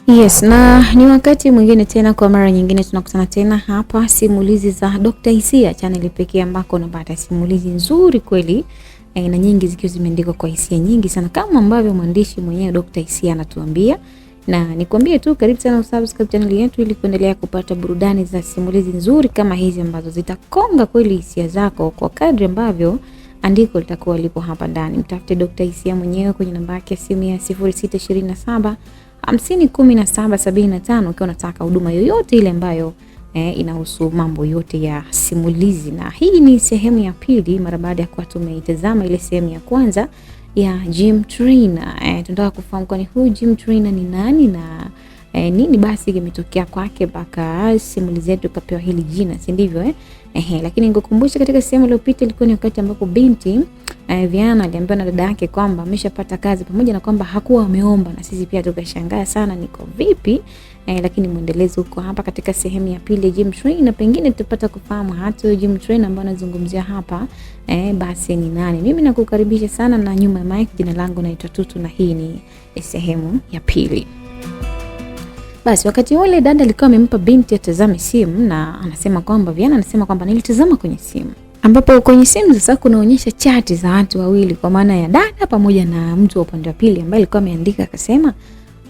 Yes, na ni wakati mwingine tena, kwa mara nyingine tunakutana tena hapa Simulizi za Dr. Hisia, channel pekee ambako unapata simulizi nzuri kweli, na nyingi zikiwa zimeandikwa kwa hisia nyingi sana kama ambavyo mwandishi mwenyewe Dr. Hisia anatuambia. Na nikwambie tu karibu sana usubscribe channel yetu ili kuendelea kupata burudani za simulizi nzuri kama hizi ambazo zitakonga kweli hisia zako kwa kadri ambavyo andiko litakuwa lipo hapa ndani. Mtafute Dr. Hisia mwenyewe kwenye namba yake ya simu ya 0627 501775 ukiwa unataka huduma yoyote ile ambayo inahusu mambo yote ya simulizi. Na hii ni sehemu ya pili mara baada ya kuwa tumeitazama ile sehemu ya kwanza ya Gym Trainer. Tunataka kufahamu kwani huyu Gym Trainer ni nani na nini basi kimetokea kwake mpaka simulizi yetu kapewa hili jina, si ndivyo? Lakini nikukumbusha katika sehemu iliyopita ilikuwa ni wakati ambapo binti Viana aliambiwa na dada yake kwamba ameshapata kazi, pamoja na kwamba hakuwa ameomba, na sisi pia tukashangaa sana niko vipi. Lakini muendelezo huko hapa katika sehemu ya pili Gym Trainer, na pengine tutapata kufahamu hata Gym Trainer ambaye anazungumzia hapa basi ni nani. Mimi nakukaribisha sana, na nyuma ya mic jina langu naitwa Tutu, na hii ni sehemu ya pili. Basi wakati ule dada alikuwa amempa binti atazame simu, na anasema kwamba Viana anasema kwamba nilitazama kwenye simu, ambapo kwenye simu sasa kunaonyesha chati za watu wawili, kwa maana ya dada pamoja na mtu wa upande wa pili ambaye alikuwa ameandika akasema,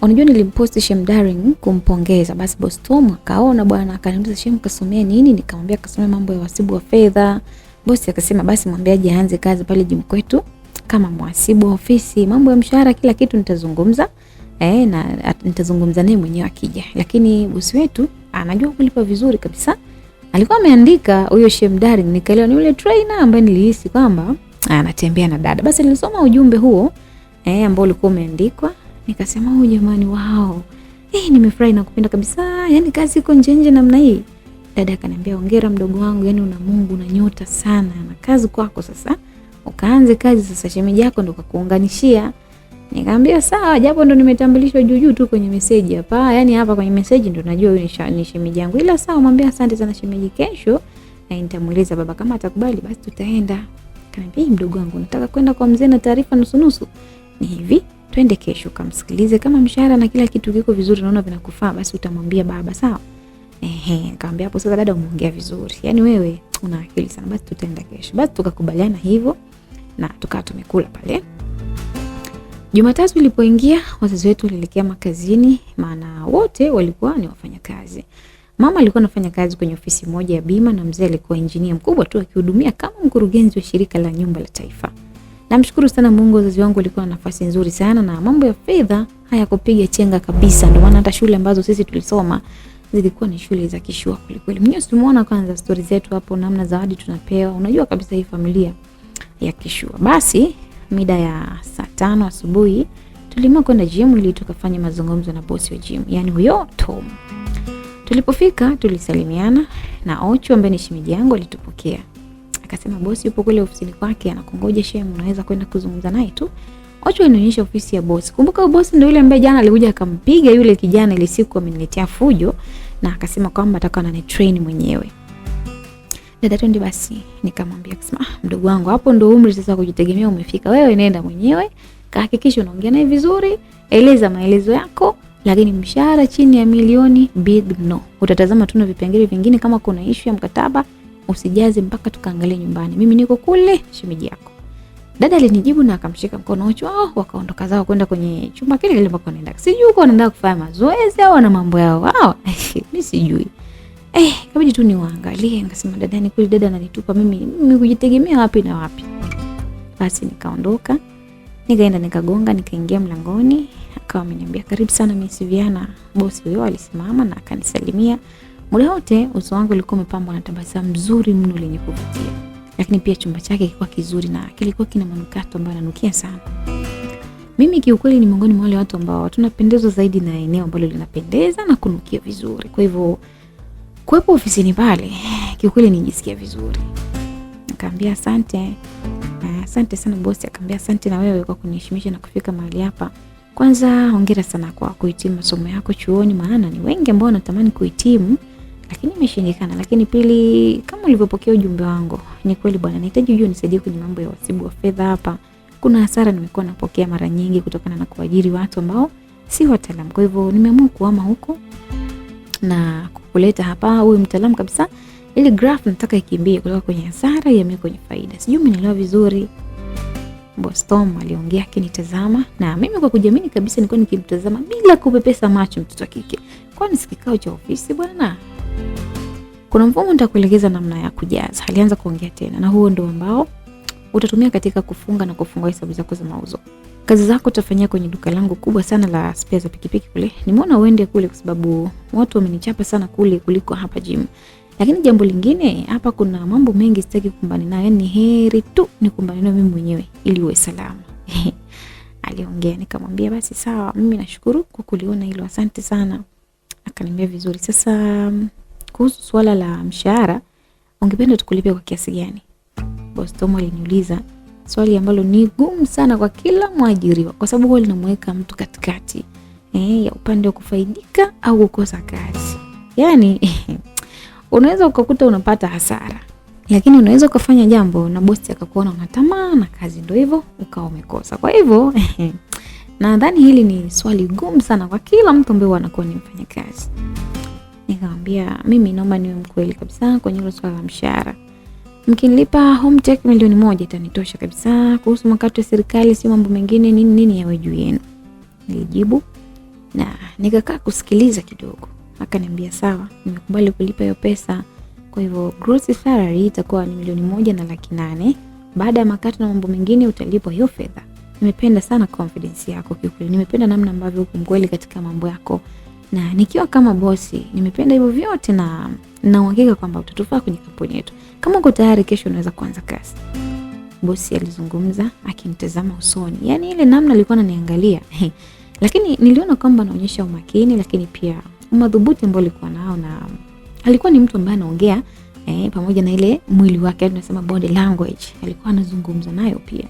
unajua nilimpost Shem Daring kumpongeza. Basi boss Tom akaona bwana, akaniuliza Shem kasomea nini? Nikamwambia kasomea mambo ya uhasibu wa fedha. Boss akasema basi mwambie aje aanze kazi pale Gym kwetu kama mhasibu wa ofisi, mambo ya mshahara kila kitu nitazungumza na nitazungumza naye mwenyewe akija, lakini bosi wetu anajua kulipa vizuri kabisa. Alikuwa ameandika huyo Shem Daring, nikaelewa ni yule trainer ambaye nilihisi kwamba anatembea na dada. Basi nilisoma ujumbe huo ambao ulikuwa umeandikwa, nikasema oh jamani, wow, nimefurahi na kupenda kabisa, yani kazi iko nje namna hii. Dada akaniambia hongera mdogo wangu, yani una Mungu na nyota sana, na kazi kwako sasa, ukaanze kazi sasa, shemeji yako ndo kakuunganishia. Nikamwambia sawa, japo ndo nimetambulishwa juu tu kwenye message hapa. Yaani hapa kwenye message ndo najua huyu ni shemeji yangu. Ila sawa, mwambie asante sana shemeji, kesho na nitamueleza baba kama atakubali basi tutaenda. Kaniambia mdogo wangu, nataka kwenda kwa mzee na taarifa nusu. Ni hivi, twende kesho kamsikilize, kama mshahara na kila kitu kiko vizuri naona vinakufaa basi utamwambia baba, sawa? Nikamwambia hapo sasa dada umeongea vizuri. Yaani wewe una akili sana, basi tutaenda kesho. Basi tukakubaliana hivyo na tukawa tumekula pale. Jumatatu ilipoingia, wazazi wetu walielekea makazini, maana wote walikuwa ni wafanyakazi. Mama alikuwa anafanya kazi kwenye ofisi moja ya bima, na mzee alikuwa injinia mkubwa tu akihudumia kama mkurugenzi wa shirika la nyumba la taifa. Namshukuru sana Mungu, wazazi wangu walikuwa na nafasi nzuri sana, na mambo ya fedha hayakupiga chenga kabisa. Ndio maana hata shule ambazo sisi tulisoma zilikuwa ni shule za kishua kweli. Mwenyewe tumeona kwanza stories zetu hapo, namna zawadi tunapewa. Unajua kabisa hii familia ya kishua. Basi mida ya saa 5 asubuhi tuliamua kwenda gym ili tukafanya mazungumzo na bosi wa gym, yani huyo Tom. Tulipofika tulisalimiana na Ocho ambaye ni shemeji yangu, alitupokea. Akasema bosi yupo kule ofisini kwake anakungoja Shem, unaweza kwenda kuzungumza naye tu. Ocho alinionyesha ofisi ya bosi. Kumbuka bosi ndio yule ambaye jana alikuja akampiga yule kijana ile siku ameniletea fujo, na akasema kwamba atakuwa ananitrain mwenyewe. Dada twende basi. Nikamwambia akasema mdogo wangu, hapo ndo umri sasa kujitegemea umefika. Wewe nenda mwenyewe, kahakikisha unaongea naye vizuri, eleza maelezo yako, lakini mshahara chini ya milioni big no. Utatazama tu na vipengele vingine, kama kuna issue ya mkataba usijaze mpaka tukaangalie nyumbani. Mimi niko kule shemeji yako. Dada alinijibu na akamshika mkono Ocho, wakaondoka zao kwenda kwenye chumba kile kile ambako anaenda. Sijui uko anaenda kufanya mazoezi au na mambo yao. Mimi sijui. Kabidi tu niwaangalie, nikasema dada ni kweli dada ananitupa mimi kujitegemea wapi na wapi. Basi nikaondoka, nikaenda nikagonga, nikaingia mlangoni, akawa ameniambia karibu sana Miss Viana. Bosi huyo alisimama na akanisalimia. Muda wote uso wangu ulikuwa umepambwa na tabasamu nzuri mno lenye kuvutia. Lakini pia chumba chake kilikuwa kizuri na kilikuwa kina manukato ambayo yananukia sana. Mimi kiukweli ni miongoni mwa wale watu ambao tunapendezwa zaidi na eneo ambalo linapendeza na kunukia vizuri. Kwa hivyo kuwepo ofisini pale kiukweli nijisikia vizuri. Nikamwambia asante. Asante sana bosi. Akamwambia asante na wewe kwa kuniheshimisha na kufika mahali hapa. Kwanza hongera sana kwa kuhitimu masomo yako chuoni, maana ni wengi ambao wanatamani kuhitimu lakini imeshindikana. Lakini pili, kama ulivyopokea ujumbe wangu, ni kweli bwana, nahitaji ujue nisaidie kwenye mambo ya uhasibu wa fedha hapa. Kuna hasara nimekuwa napokea mara nyingi kutokana na kuajiri watu ambao si wataalamu. Kwa hivyo nimeamua kuhama huko na kukuleta hapa huyu mtaalamu kabisa, ili graph nataka ikimbie kutoka kwenye hasara ihamie kwenye faida. Sijui umenielewa vizuri? Boss Tom aliongea akinitazama, na mimi kwa kujiamini kabisa nilikuwa nikimtazama bila kupepesa macho mtoto wa kike. Kwani si kikao cha ofisi bwana? Kuna mfumo nitakuelekeza namna ya kujaza. Alianza kuongea tena, na huo ndio ambao utatumia katika kufunga na kufungua hesabu zako za mauzo. Kazi zako utafanyia kwenye duka langu kubwa sana la spare za pikipiki kule. Nimeona uende kule kwa sababu watu wamenichapa sana kule kuliko hapa gym. Lakini jambo lingine, hapa kuna mambo mengi sitaki kukumbana nayo, yani heri tu nikumbane nayo mimi mwenyewe ili uwe salama. Aliongea, nikamwambia basi sawa, mimi nashukuru kwa kuliona hilo, asante sana. Akaniambia vizuri. Sasa kuhusu swala la mshahara, ungependa tukulipe kwa kiasi gani? Boss Tom aliniuliza swali ambalo ni gumu sana kwa kila mwajiriwa, kwa sababu huwa linamweka mtu katikati ya upande wa kufaidika au kukosa kazi. Yani unaweza ukakuta unapata hasara, lakini unaweza ukafanya jambo na bosi akakuona unatamani na kazi, ndio hivyo ukawa umekosa. Kwa hivyo nadhani hili ni swali gumu sana kwa kila mtu ambaye anakuwa ni mfanyakazi. Nikamwambia mimi naomba niwe mkweli kabisa kwenye hilo swala la mshahara. Mkinilipa home tech milioni 1 itanitosha kabisa. Kuhusu makato ya serikali si mambo mengine nini yawe juu yenu. Nilijibu na nikakaa kusikiliza kidogo. Akaniambia sawa, nimekubali kulipa hiyo pesa. Kwa hivyo gross salary itakuwa ni milioni 1,800,000. Baada ya makato na mambo mengine utalipwa hiyo fedha. Nimependa sana confidence yako kiukweli. Nimependa namna ambavyo uko mkweli katika mambo yako. Na nikiwa kama bosi, nimependa hivyo vyote na uhakika kwamba utatufaa kwenye kampuni yetu. Kama uko tayari kesho unaweza kuanza kazi. Bosi alizungumza akinitazama usoni. Yaani ile namna alikuwa ananiangalia. Lakini niliona kwamba anaonyesha umakini, lakini pia umadhubuti ambao alikuwa nao, na alikuwa ni mtu ambaye anaongea pamoja na ile mwili wake, tunasema body language. Alikuwa anazungumza nayo pia.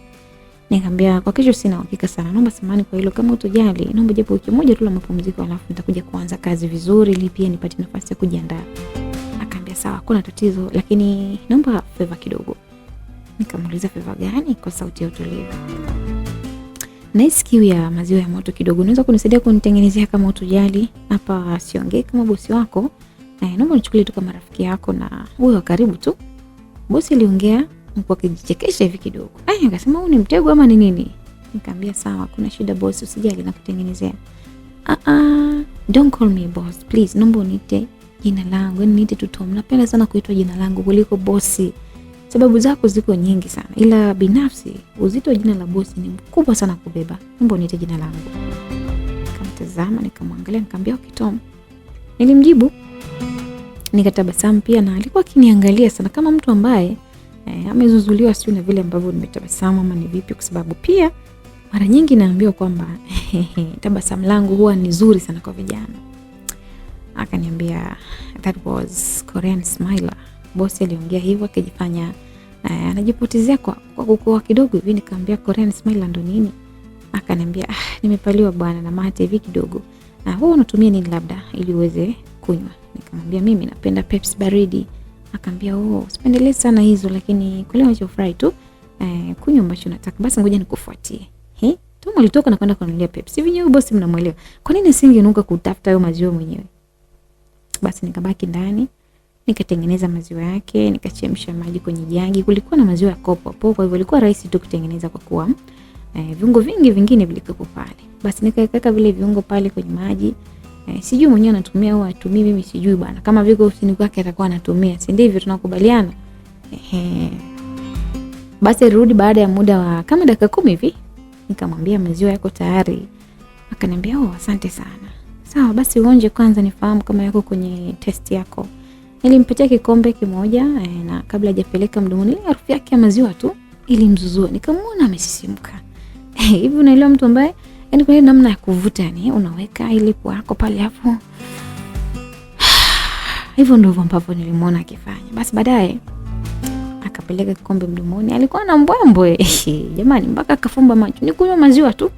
Nikamwambia kwa kesho sina uhakika sana. Naomba samahani kwa hilo, kama utojali, naomba japo wiki moja tu la mapumziko, alafu nitakuja kuanza kazi vizuri ili pia nipate nafasi ya kujiandaa. Akaambia sawa, kuna tatizo, lakini naomba favor kidogo. Nikamuuliza favor gani kwa sauti ya utulivu. Na kiu ya maziwa ya moto kidogo, unaweza kunisaidia kunitengenezea kama utojali? Hapa siongei kama bosi wako. Naomba nichukulie tu kama rafiki yako na wewe wa karibu tu. Bosi aliongea kwa kujichekesha hivi kidogo. Akasema huu ni mtego ama ni nini? Nikamwambia sawa, kuna shida bosi, usijali na kutengenezea. Don't call me boss please, naomba uniite jina langu. Niite tu Tom. Napenda sana kuitwa jina langu kuliko bosi. Sababu zako ziko nyingi sana, ila binafsi uzito wa jina la bosi ni mkubwa sana kubeba. Naomba uniite jina langu. Nikamtazama, nikamwangalia, nikamwambia okay Tom. Nilimjibu. Nikatabasamu pia, na alikuwa akiniangalia sana kama mtu ambaye amezuzuliwa, sio na vile ambavyo nimetabasamu ama ni vipi, kwa sababu pia mara nyingi naambiwa kwamba tabasamu langu huwa ni zuri sana kwa vijana. Akaniambia that was Korean smiler. Bosi aliongea hivyo akijifanya anajipotezea kwa kukua kidogo hivi. Nikamwambia Korean smiler ndo nini? Akaniambia nimepaliwa bwana na mate hivi kidogo. Wewe unatumia nini labda ili uweze kunywa? Nikamwambia mimi napenda Pepsi baridi. Akaniambia sipendelee sana hizo, lakini kwa leo nachofurahi tu kunywa ambacho nataka. Basi ngoja nikufuatie. Tom alitoka na kwenda kununulia Pepsi. Hivi nyewe bosi mnamuelewa? Kwa nini asingenuka kutafuta hayo maziwa mwenyewe? Basi nikabaki ndani, nikatengeneza maziwa yake, nikachemsha maji kwenye jagi. Kulikuwa na maziwa ya kopo hapo, kwa hivyo ilikuwa rahisi tu kutengeneza kwa kuwa viungo vingi vingine vilikuwa pale. Basi nikaweka vile viungo pale kwenye maji. Sijui mwenyewe anatumia au atumii, mimi sijui bwana. Kama viko usini kwake atakuwa anatumia, si ndivyo tunakubaliana? Basi rudi baada ya muda wa kama dakika 10 hivi. Nikamwambia maziwa yako tayari. Akaniambia asante sana. Sawa, basi uonje kwanza nifahamu kama yako kwenye test yako. Nilimpatia kikombe kimoja na kabla hajapeleka mdomoni, ile harufu yake ya maziwa tu ilimzuzua. Nikamwona amesisimka. Hivi unaelewa mtu ambaye yani kwa namna ya kuvuta, yani unaweka ile pua yako pale hapo. Hivyo ndivyo ambavyo nilimwona akifanya. Basi baadaye akapeleka kikombe mdomoni. Alikuwa na mbwembwe. Jamani, mpaka akafumba macho. Nikunywa maziwa tu.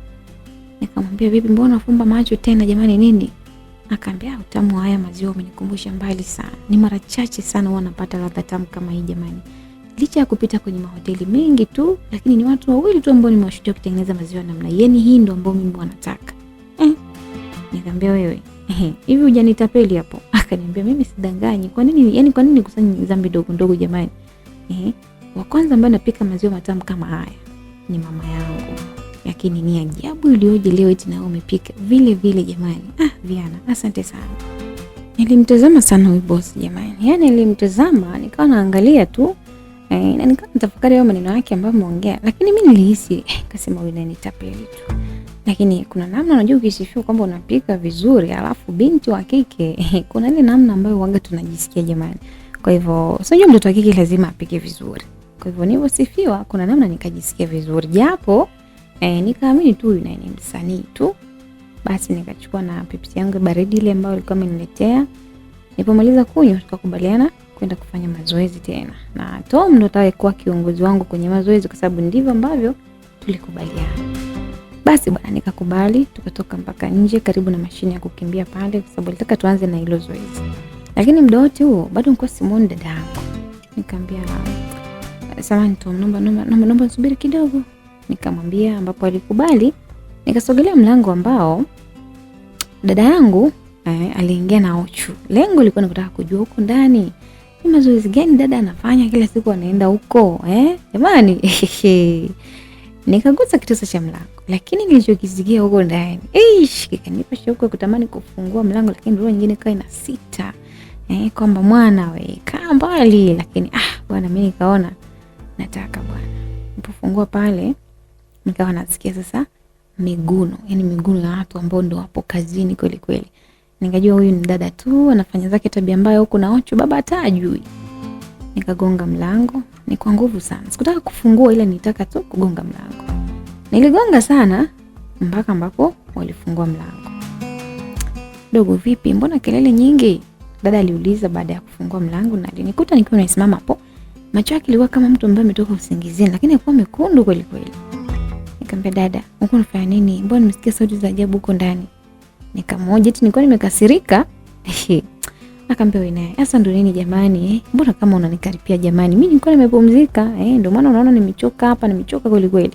Nikamwambia vipi, mbona ufumba macho tena jamani, nini? Akaambia utamu haya maziwa umenikumbusha mbali sana. Ni mara chache sana huwa napata ladha tamu kama hii jamani. Licha ya kupita kwenye mahoteli mengi tu, lakini ni watu wawili tu ambao nimewashuhudia kutengeneza maziwa namna hii. Hii ndio ambao mimi wanataka. Nikamwambia wewe, hivi hujanitapeli hapo? Akaniambia mimi sidanganyi. Kwa nini? Yaani kwa nini nikusanye dhambi ndogo ndogo jamani? Wa kwanza ambaye anapika maziwa matamu kama haya ni mama yangu. Lakini ni ajabu iliyoje leo eti na umepika vile vile jamani. Viana, asante sana. Nilimtazama sana huyu boss jamani. Yaani nilimtazama nikawa naangalia tu na nikawa natafakari hayo maneno yake ambayo ameongea. Lakini mimi nilihisi kasema wewe unanitapeli tu. Lakini kuna namna unajua ukisifiwa kwamba unapika vizuri alafu binti wa kike kuna ile namna ambayo waga tunajisikia jamani. Kwa hivyo sio mtoto wa kike lazima apike vizuri. Kwa hivyo niliposifiwa kuna namna nikajisikia vizuri. Japo nikaamini tu ni msanii tu. Basi nikachukua na Pepsi yangu baridi ile ambayo alikuwa ameniletea. Nilipomaliza kunywa tukakubaliana kwenda kufanya mazoezi tena. Na Tom ndo atakuwa kiongozi wangu kwenye mazoezi kwa sababu ndivyo ambavyo tulikubaliana. Basi bwana nikakubali, tukatoka mpaka nje karibu na mashine ya kukimbia pale kwa sababu nilitaka tuanze na hilo zoezi. Lakini muda wote huo bado nilikuwa simuoni dada yangu. Nikamwambia samahani Tom, naomba subiri kidogo. Nikamwambia ambapo alikubali. Nikasogelea mlango ambao dada yangu aliingia na Ochu. Lengo lilikuwa ni kutaka kujua huko ndani ni mazoezi gani dada anafanya kila siku anaenda huko jamani. Nikagusa kitusa cha mlango lakini nilichokisikia huko ndani kikanipa shauku kutamani kufungua mlango, lakini roho nyingine ikawa inasita kwamba mwana we kaa mbali, lakini bwana mimi nikaona nataka bwana. Nilipofungua pale nikawa nasikia sasa miguno, yani miguno ya watu ambao ndo wapo kazini kweli kweli. Nikajua huyu ni dada tu anafanya zake tabia mbaya huko na Ochu baba hatajui. Nikagonga mlango, ni kwa nguvu sana. Sikutaka kufungua ila nitaka tu kugonga mlango. Niligonga sana mpaka ambapo walifungua mlango. Dogo vipi? Mbona kelele nyingi? Dada aliuliza baada ya kufungua mlango na alinikuta nikiwa nimesimama hapo. Macho yake yalikuwa kama mtu ambaye ametoka usingizini lakini alikuwa mekundu kweli kweli. Nikamwambia dada, uko unafanya nini? Mbona nimesikia sauti za ajabu huko ndani? Nikamhoji eti nilikuwa nimekasirika. Akamwambia wewe naye, sasa ndo nini jamani? Mbona kama unanikaripia jamani? Mimi nilikuwa nimepumzika. Ndio maana unaona nimechoka hapa, nimechoka kweli kweli.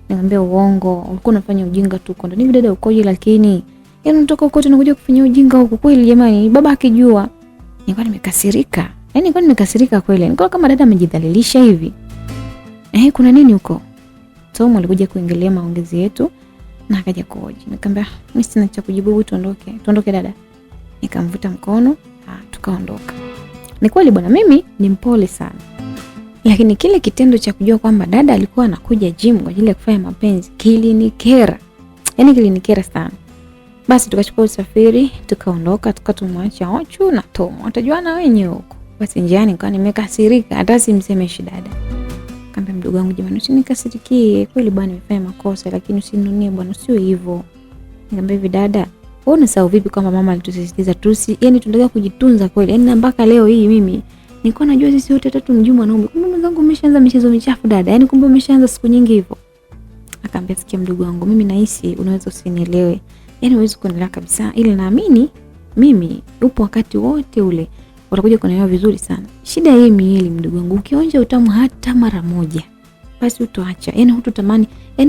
Nikamwambia uongo, ulikuwa unafanya ujinga tu. Kwa nini dada ukoje lakini? Yaani unatoka huko tena kuja kufanya ujinga huko kweli jamani? Baba akijua. Nilikuwa nimekasirika. Yaani nilikuwa nimekasirika kweli. Nilikuwa kama dada amejidhalilisha hivi. Kuna nini huko? Tom alikuja kuingilia maongezi yetu na akaja kuhoji. Nikamwambia mimi sina cha kujibu, tuondoke. Tuondoke dada. Nikamvuta mkono, tukaondoka. Ni kweli bwana mimi ni mpole sana. Lakini kile kitendo cha kujua kwamba dada alikuwa anakuja gym kwa ajili ya kufanya mapenzi kilinikera. Yaani kilinikera sana. Basi tukachukua usafiri, tukaondoka, tukatumwacha Ochu na Tom. Watajuana wenyewe huko. Basi njiani nikawa nimekasirika, hata simsemeshi dada. Nikamwambia mdogo wangu jamani usinikasirikie, kweli bwana nimefanya makosa lakini usininunie bwana, sio hivyo. Nikamwambia hivi dada, wewe unasahau vipi kwamba mama alitusisitiza yani tunataka kujitunza kweli. Yaani mpaka leo hii mimi nilikuwa najua sisi wote tatu mjumbe mwanaume. Kumbe mwenzangu umeshaanza michezo michafu dada. Yaani kumbe umeshaanza siku nyingi hivyo. Akamwambia sikia mdogo wangu, mimi nahisi unaweza usinielewe. Yaani huwezi kunielewa kabisa. Ili naamini mimi upo wakati wote ule utakuja kunielewa vizuri sana. Shida hii miili mdogo wangu, ukionja utamu hata mara moja basi utoacha. Yaani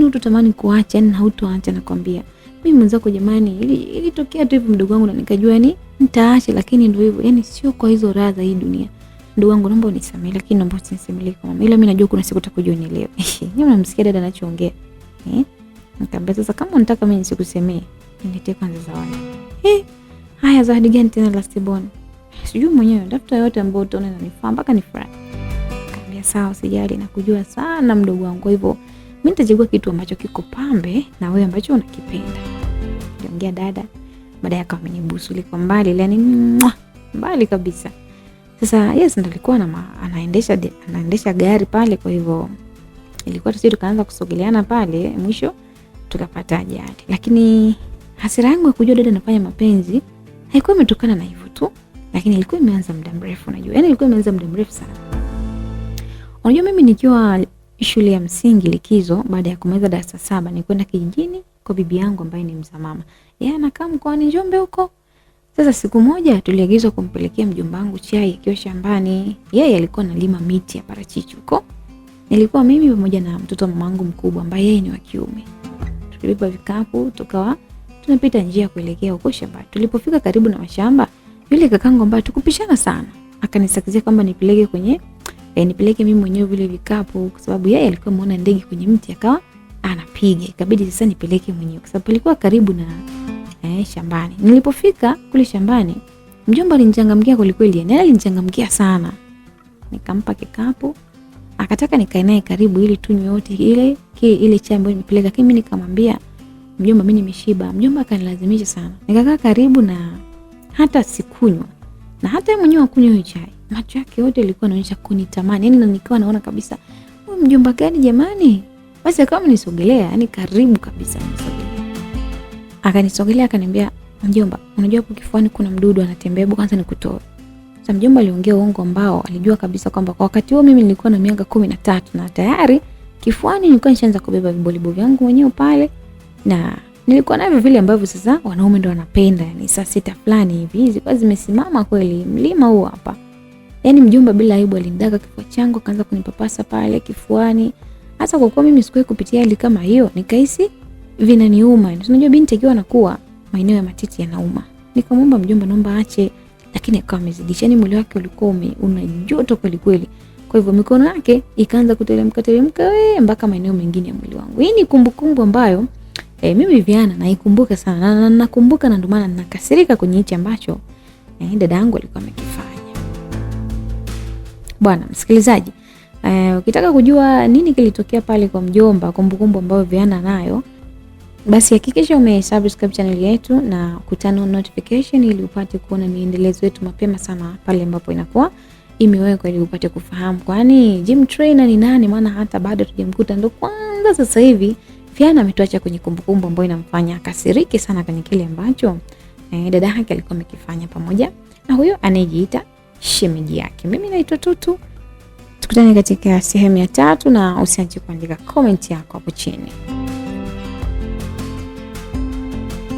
hutotamani kuacha, yaani hautoacha nakwambia. Mimi mwenzako jamani, ilitokea tu hivyo mdogo wangu na nikajua ni nitaacha, lakini ndio hivyo. Yaani sio kwa hizo radha hii dunia. Mdogo wangu naomba unisamehe, lakini naomba usinisemee kwa mama. Ila mimi najua kuna siku utakuja unielewe. Nyinyi mnamsikia dada anachoongea. Nikamwambia sasa kama unataka mimi nisikusemee, niletee kwanza zawadi. Haya zawadi gani tena last born? Sijui mwenyewe, tafuta yote ambayo utaona inanifaa mpaka nifurahi. Nikamwambia sawa, usijali nakujua sana mdogo wangu. Kwa hivyo mimi nitachagua kitu ambacho kiko pambe na wewe ambacho unakipenda. Niongea dada, baadaye akawa amenibusu liko mbali, yani mbali kabisa. Sasa yes ndo alikuwa anaendesha gari pale, kwa hivyo ilikuwa sisi tukaanza kusogeleana pale, mwisho tukapata ajali. Lakini hasira yangu ya kujua dada anafanya mapenzi haikuwa imetokana na hivyo tu, lakini ilikuwa imeanza muda mrefu unajua. Yaani ilikuwa imeanza muda mrefu sana. Unajua mimi nikiwa shule ya msingi likizo baada ya kumaliza darasa 7 nilikwenda kijijini kwa bibi yangu ambaye ni mzaa mama. Yeye anakaa mkoani Njombe huko. Sasa siku moja tuliagizwa kumpelekea mjomba wangu chai akiwa shambani. Yeye alikuwa analima miti ya parachichi huko. Nilikuwa mimi pamoja na mtoto wa mamangu mkubwa ambaye yeye ni wa kiume. Tulibeba vikapu tukawa tunapita njia kuelekea huko shambani. Tulipofika karibu na mashamba, yule kakangu ambaye tukupishana sana akanisakizia kwamba nipeleke mimi mwenyewe vile vikapu, kwa sababu yeye alikuwa ameona ndege kwenye mti akawa anapiga. Ikabidi sasa nipeleke mwenyewe kwa sababu palikuwa karibu na shambani. Nilipofika kule shambani, mjomba alinichangamkia kweli, yani alinichangamkia sana. Nikampa kikapu, akataka nikae naye karibu ili tunywe wote ile chai ambayo nimepeleka, lakini mimi nikamwambia mjomba, mimi nimeshiba. Mjomba akanilazimisha sana. Nikakaa karibu na hata sikunywa. Na hata yeye mwenyewe akunywa hiyo chai. Macho yake yote yalikuwa yanaonyesha kunitamani. Yaani nilikuwa naona kabisa, huyu mjomba gani jamani? Basi akawa amenisogelea, yani karibu kabisa amenisogelea. Akanisogelea akaniambia, mjomba, unajua hapo kifuani kuna mdudu anatembea, hebu kwanza nikutoe. Sasa mjomba aliongea uongo ambao alijua kabisa kwamba kwa wakati huo mimi nilikuwa na miaka 13 na tayari kifuani nilikuwa nishaanza kubeba vibolibo vyangu mwenyewe pale, na nilikuwa navyo vile ambavyo sasa wanaume ndio wanapenda, yani saa 6 fulani hivi zilikuwa zimesimama kweli mlima huu hapa. Yani mjomba bila aibu alinidaka kifua changu, akaanza kunipapasa pale kifuani. Hata kwa kuwa mimi sikuwahi kupitia hali kama hiyo, nikahisi vinaniuma. Unajua binti akiwa anakuwa maeneo ya matiti yanauma. Nikamwomba mjomba naomba aache, lakini akawa amezidisha. Yani mwili wake ulikuwa una joto kweli kweli. Kwa hivyo mikono yake ikaanza kuteremka mpaka maeneo mengine ya mwili wangu. Hii ni kumbukumbu ambayo mimi Viana naikumbuka sana. Na nakumbuka na ndio maana nakasirika kwenye hichi ambacho dada yangu alikuwa amekifanya. Bwana msikilizaji, ukitaka kujua nini kilitokea pale kwa mjomba, kumbukumbu ambayo Viana nayo, basi hakikisha umesubscribe channel yetu na kutana notification ili upate kuona miendelezo yetu mapema sana pale ambapo inakuwa imewekwa, ili upate kufahamu kwani gym trainer ni nani, maana hata bado tujamkuta, ndo kwanza sasa hivi Viana ametuacha kwenye kumbukumbu ambayo inamfanya akasiriki sana kwenye kile ambacho dada yake alikuwa amekifanya pamoja na huyo anayejiita shemeji yake. Mimi naitwa Tutu. Tukutane katika sehemu ya 3 na usiache kuandika comment yako hapo chini.